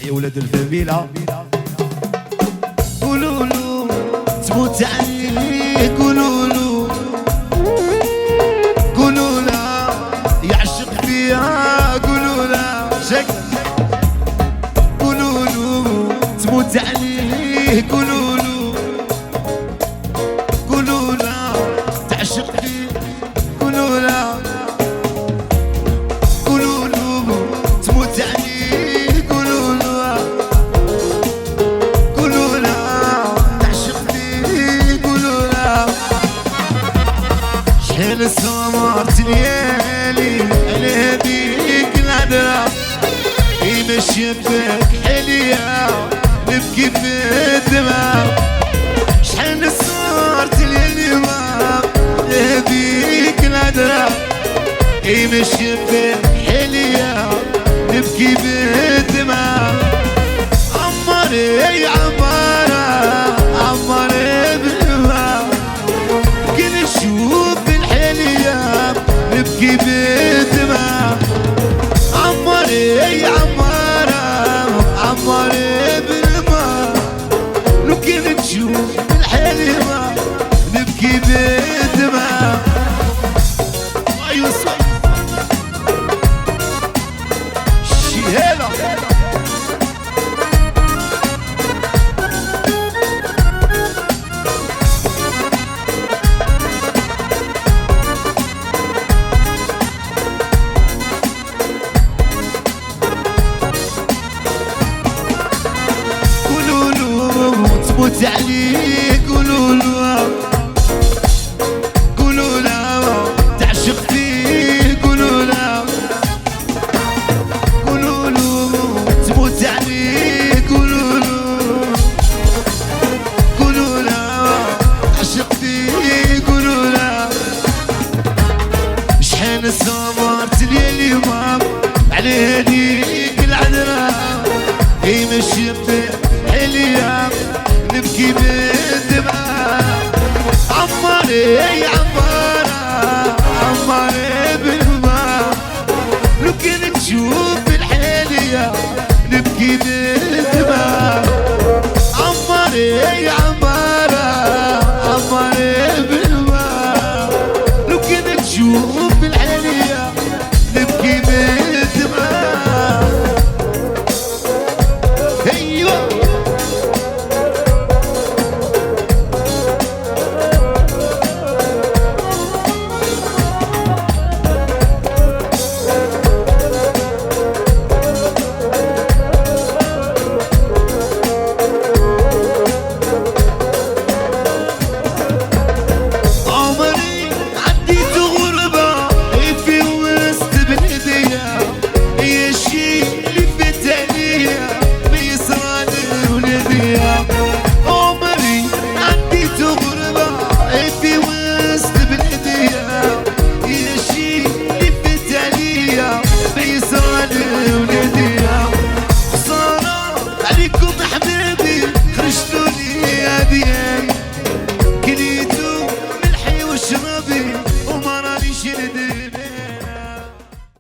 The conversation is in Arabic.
يا ولاد الفاميلا قولوا له تموت عليه، قولوا له قولوا له يعشق فيها، قولوا له شك قولوا له تموت عليه، قولوا له قولوا له تعشق فيه، قولوا له قولوا له تموت عليه، قولوا له قولوا له تعشق فيه، قولوا له شحال سمرت ليالي على هذيك الهدرة يمشي بك حلية نبكي في الدمع، شحال صارت ليالي على هذيك الهدرة يمشي بك حلية نبكي بالدمع، عمري عمارة عمري بالماء كل نشوف الحلية نبكي بالدمع، عمري عمارة عمري بالماء لو كان نشوف الحلية نبكي بالدمع. أيوة هلا قولوا له تموت عليه، قولوا له قولوا له تعشق فيه، قولوا له قولوا له تموت عليه، قولوا له قولوا له تعشق فيه، قولوا له شحال صبرت ليالي ما على هذيك العذرة يمشي بالحلية نبكي بالدمع، عمري عمارة عمري بالماء لو كان تشوف الحلية نبكي بالدمع، عمري عمارة عمري بالماء لو كان تشوف الحلية نبكي بالدمع. ايوه عمري عديت غربة في وسط بلدية، هي الشي اللي فات عليا بيصرى لولادية، عمري عديت غربة في وسط بلدية، هي الشي اللي فات عليا بيصرى لولادية، خسارة عليكم